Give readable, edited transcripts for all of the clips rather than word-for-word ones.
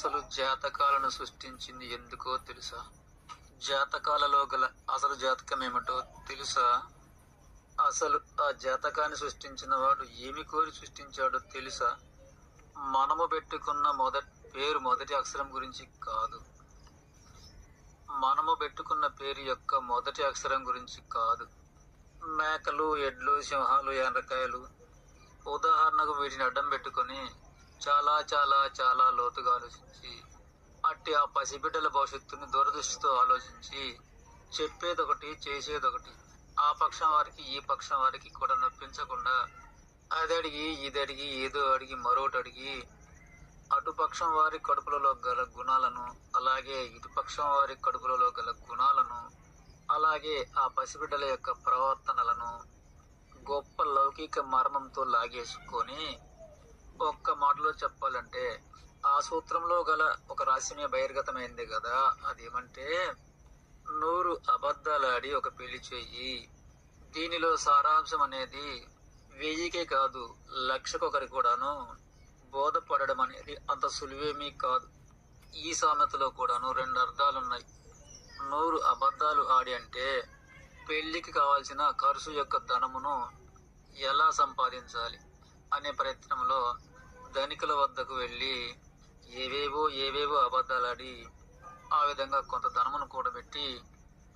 అసలు జాతకాలను సృష్టించింది ఎందుకో తెలుసా? జాతకాలలో గల అసలు జాతకం ఏమిటో తెలుసా? అసలు ఆ జాతకాన్ని సృష్టించిన వాడు ఏమి కోరి సృష్టించాడో తెలుసా? మనము పెట్టుకున్న మొదటి అక్షరం గురించి కాదు, మనము పెట్టుకున్న పేరు యొక్క మొదటి అక్షరం గురించి కాదు. మేకలు, ఎడ్లు, సింహాలు, ఎండ్రకాయలు ఉదాహరణకు వీటిని అడ్డం పెట్టుకొని చాలా చాలా చాలా లోతుగా ఆలోచించి అట్టి ఆ పసిబిడ్డల భవిష్యత్తుని దూరదృష్టితో ఆలోచించి చెప్పేదొకటి చేసేదొకటి, ఆ పక్షం వారికి ఈ పక్షం వారికి కూడా నొప్పించకుండా అదడిగి ఇదడిగి ఏదో అడిగి మరొకటి అడిగి అటుపక్షం వారి కడుపులలో గల గుణాలను, అలాగే ఇటుపక్షం వారి కడుపులలో గల గుణాలను, అలాగే ఆ పసిబిడ్డల యొక్క ప్రవర్తనలను గొప్ప లౌకిక మర్మంతో లాగేసుకొని ఒక్క మాటలో చెప్పాలంటే ఆ సూత్రంలో గల ఒక రహస్యమే బహిర్గతమైంది కదా. అదేమంటే 100 అబద్ధాలాడి ఒక పెళ్లి చెయ్యి. దీనిలో సారాంశం అనేది 1000కే కాదు, 1,00,000 కూడాను బోధపడడం అనేది అంత సులువేమీ కాదు. ఈ సామెతలో కూడాను 2 అర్థాలున్నాయి. 100 అబద్ధాలు ఆడి అంటే పెళ్లికి కావాల్సిన ఖర్చు యొక్క ధనమును ఎలా సంపాదించాలి అనే ప్రయత్నంలో ధనికుల వద్దకు వెళ్ళి ఏవేవో అబద్ధాలాడి ఆ విధంగా కొంత ధనమును కూడబెట్టి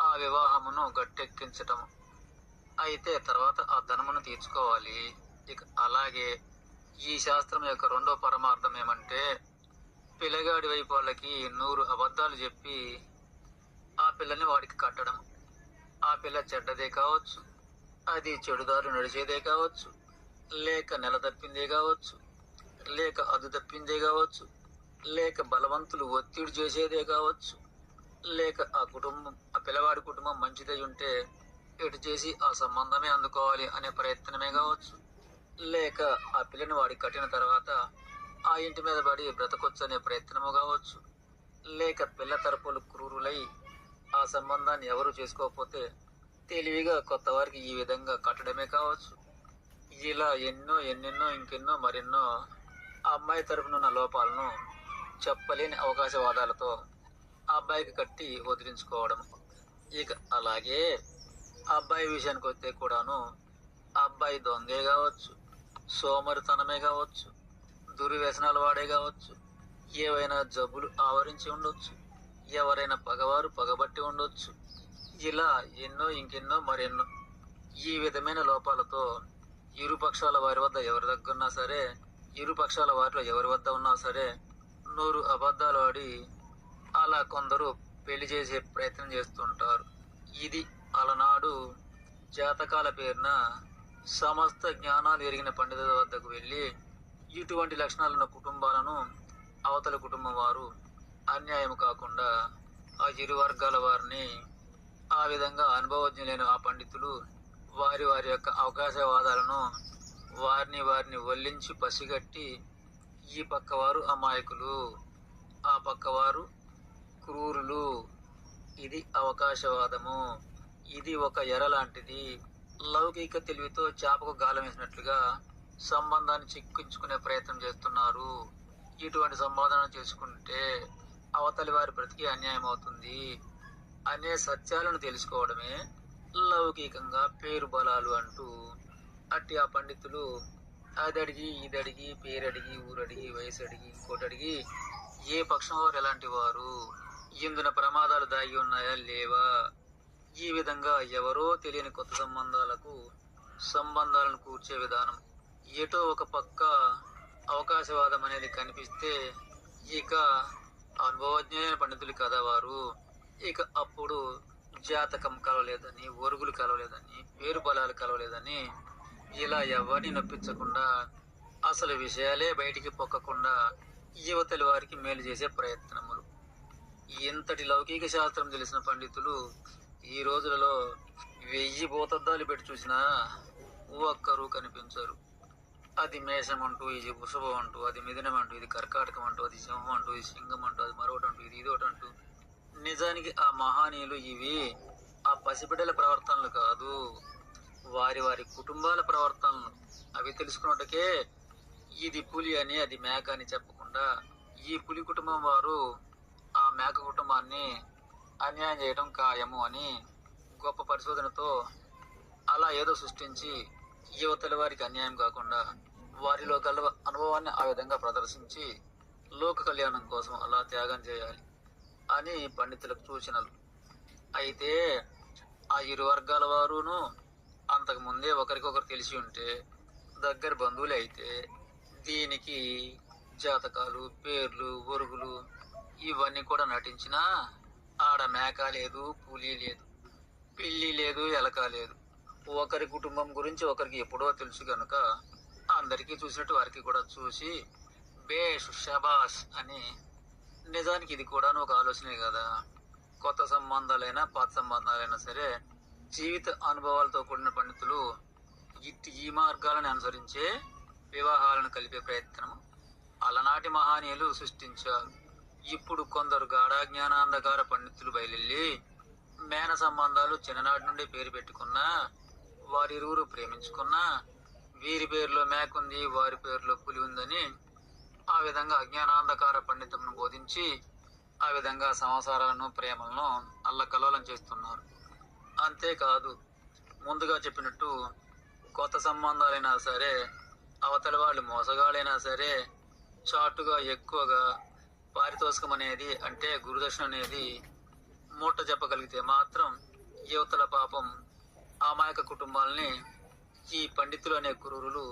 ఆ వివాహమును గట్టెక్కించటం. అయితే తర్వాత ఆ ధనమును తీర్చుకోవాలి. ఇక అలాగే ఈ శాస్త్రం యొక్క రెండో పరమార్థం ఏమంటే పిల్లగాడి వైపు వాళ్ళకి 100 అబద్ధాలు చెప్పి ఆ పిల్లని వాడికి కట్టడం. ఆ పిల్ల చెడ్డదే కావచ్చు, అది చెడుదారు నడిచేదే కావచ్చు, లేక నెల తప్పిందే కావచ్చు, లేక అదు తప్పిందే కావచ్చు, లేక బలవంతులు ఒత్తిడి చేసేదే కావచ్చు, లేక ఆ పిల్లవాడి కుటుంబం మంచిదై ఉంటే ఎటు చేసి ఆ సంబంధమే అందుకోవాలి అనే ప్రయత్నమే కావచ్చు, లేక ఆ పిల్లని వాడికి కట్టిన తర్వాత ఆ ఇంటి మీద పడి బ్రతకొచ్చు అనే ప్రయత్నము కావచ్చు, లేక పిల్ల తరపులు క్రూరులై ఆ సంబంధాన్ని ఎవరు చేసుకోకపోతే తెలివిగా కొత్త వారికి ఈ విధంగా కట్టడమే కావచ్చు. ఇలా ఎన్నెన్నో ఇంకెన్నో మరెన్నో ఆ అమ్మాయి తరపునున్న లోపాలను చెప్పలేని అవకాశవాదాలతో ఆ అబ్బాయికి కట్టి వదిలించుకోవడం. ఇక అలాగే ఆ అబ్బాయి విషయానికి వస్తే కూడాను ఆ అబ్బాయి దొంగే కావచ్చు, సోమరితనమే కావచ్చు, దుర్వ్యసనాలు వాడే కావచ్చు, ఏవైనా జబ్బులు ఆవరించి ఉండొచ్చు, ఎవరైనా పగవారు పగబట్టి ఉండొచ్చు. ఇలా ఇంకెన్నో మరెన్నో ఈ విధమైన లోపాలతో ఇరుపక్షాల వారి వద్ద ఎవరి దగ్గర ఉన్నా సరే, ఇరుపక్షాల వారిలో ఎవరి వద్ద ఉన్నా సరే 100 అబద్ధాలు ఆడి అలా కొందరు పెళ్లి చేసే ప్రయత్నం చేస్తుంటారు. ఇది అలనాడు జాతకాల పేరున సమస్త జ్ఞానాలు ఎరిగిన పండితుల వద్దకు వెళ్ళి ఇటువంటి లక్షణాలున్న కుటుంబాలను అవతల కుటుంబం వారు అన్యాయం కాకుండా ఆ ఇరు వర్గాల వారిని ఆ విధంగా అనుభవజ్ఞులైన ఆ పండితులు వారి యొక్క అవకాశవాదాలను వారిని వల్లించి పసిగట్టి ఈ పక్కవారు అమాయకులు, ఆ పక్కవారు క్రూరులు, ఇది అవకాశవాదము, ఇది ఒక ఎర లాంటిది, లౌకిక తెలివితో చేపకు గాలం వేసినట్లుగా సంబంధాన్ని చిక్కించుకునే ప్రయత్నం చేస్తున్నారు. ఇటువంటి సంబోధన చేసుకుంటే అవతలి వారి బ్రతికి అన్యాయం అవుతుంది అనే సత్యాలను తెలుసుకోవడమే లౌకికంగా పేరు బలాలు అంటూ అట్టి ఆ పండితులు అదడిగి ఇదడిగి పేరడిగి ఊరడిగి వయసు అడిగి ఇంకోటి అడిగి ఏ పక్షం వారు ఎలాంటి వారు, ఇందున ప్రమాదాలు దాగి ఉన్నాయా లేవా, ఈ విధంగా ఎవరో తెలియని కొత్త సంబంధాలను కూర్చే విధానం. ఎటో ఒక పక్క అవకాశవాదం అనేది కనిపిస్తే ఇక అనుభవజ్ఞులైన పండితులు కదా వారు, ఇక అప్పుడు జాతకం కలవలేదని, ఒరుగులు కలవలేదని, పేరు బలాలు కలవలేదని ఇలా ఎవరిని నొప్పించకుండా అసలు విషయాలే బయటికి పొక్కకుండా యువతలి వారికి మేలు చేసే ప్రయత్నములు. ఇంతటి లౌకిక శాస్త్రం తెలిసిన పండితులు ఈ రోజులలో 1000 భూతద్దాలు పెట్టి చూసినా ఒక్కరూ కనిపించరు. అది మేషం అంటూ, ఇది వృషభం అంటూ, అది మిథునం అంటూ, ఇది కర్కాటకం అంటూ, అది సింహం అంటూ, ఇది సింగం అంటూ, అది మరొకటి అంటూ, ఇది ఇదొకటి అంటూ. నిజానికి ఆ మహానీయులు ఇవి ఆ పసిబిడ్డల ప్రవర్తనలు కాదు, వారి కుటుంబాల ప్రవర్తనలు. అవి తెలుసుకున్నట్టుకే ఇది పులి అని అది మేక అని చెప్పకుండా ఈ పులి కుటుంబం వారు ఆ మేక కుటుంబాన్ని అన్యాయం చేయడం ఖాయము అని గొప్ప పరిశోధనతో అలా ఏదో సృష్టించి యువతల వారికి అన్యాయం కాకుండా వారిలో గల అనుభవాన్ని ఆ విధంగా ప్రదర్శించి లోక కళ్యాణం కోసం అలా త్యాగం చేయాలి అని పండితులకు సూచనలు. అయితే ఆ ఇరు వర్గాల వారును అంతకు ముందే ఒకరికొకరు తెలిసి ఉంటే దగ్గర బంధువులే అయితే దీనికి జాతకాలు, పేర్లు, ఒరుగులు ఇవన్నీ కూడా నటించినా ఆడ మేక లేదు, పులి లేదు, పిల్లి లేదు, ఎలక లేదు. ఒకరి కుటుంబం గురించి ఒకరికి ఎప్పుడో తెలుసు కనుక అందరికీ చూసినట్టు వారికి కూడా చూసి బేష్ షబాష్ అని. నిజానికి ఇది కూడా ఒక ఆలోచనే కదా. కొత్త సంబంధాలైనా పాత సంబంధాలైనా సరే జీవిత అనుభవాలతో కూడిన పండితులు ఈ మార్గాలను అనుసరించే వివాహాలను కలిపే ప్రయత్నం అలనాటి మహానీయులు సృష్టించారు. ఇప్పుడు కొందరు గాఢాజ్ఞానాంధకార పండితులు బయలుల్లి మేన సంబంధాలు చిన్ననాటి నుండి పేరు పెట్టుకున్నా, వారిరువురు ప్రేమించుకున్నా, వీరి పేరులో మేకుంది, వారి పేరులో పులి ఉందని ఆ విధంగా అజ్ఞానాంధకార పండితమును బోధించి ఆ విధంగా సంసారాలను, ప్రేమలను అల్లకల్లోలం చేస్తున్నారు. అంతేకాదు, ముందుగా చెప్పినట్టు కొత్త సంబంధాలైనా సరే, అవతల వాళ్ళు మోసగాళ్ళైనా సరే, చాటుగా ఎక్కువగా పారితోషికం అనేది అంటే గురుదక్షిణ అనేది మూట చెప్పగలిగితే మాత్రం యువతల పాపం అమాయక కుటుంబాలని ఈ పండితులు అనే క్రూరులు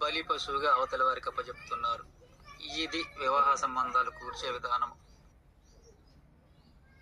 బలి పశువుగా అవతల వారికి అప్పచెప్తున్నారు. ఇది వివాహ సంబంధాలు కూర్చే విధానం.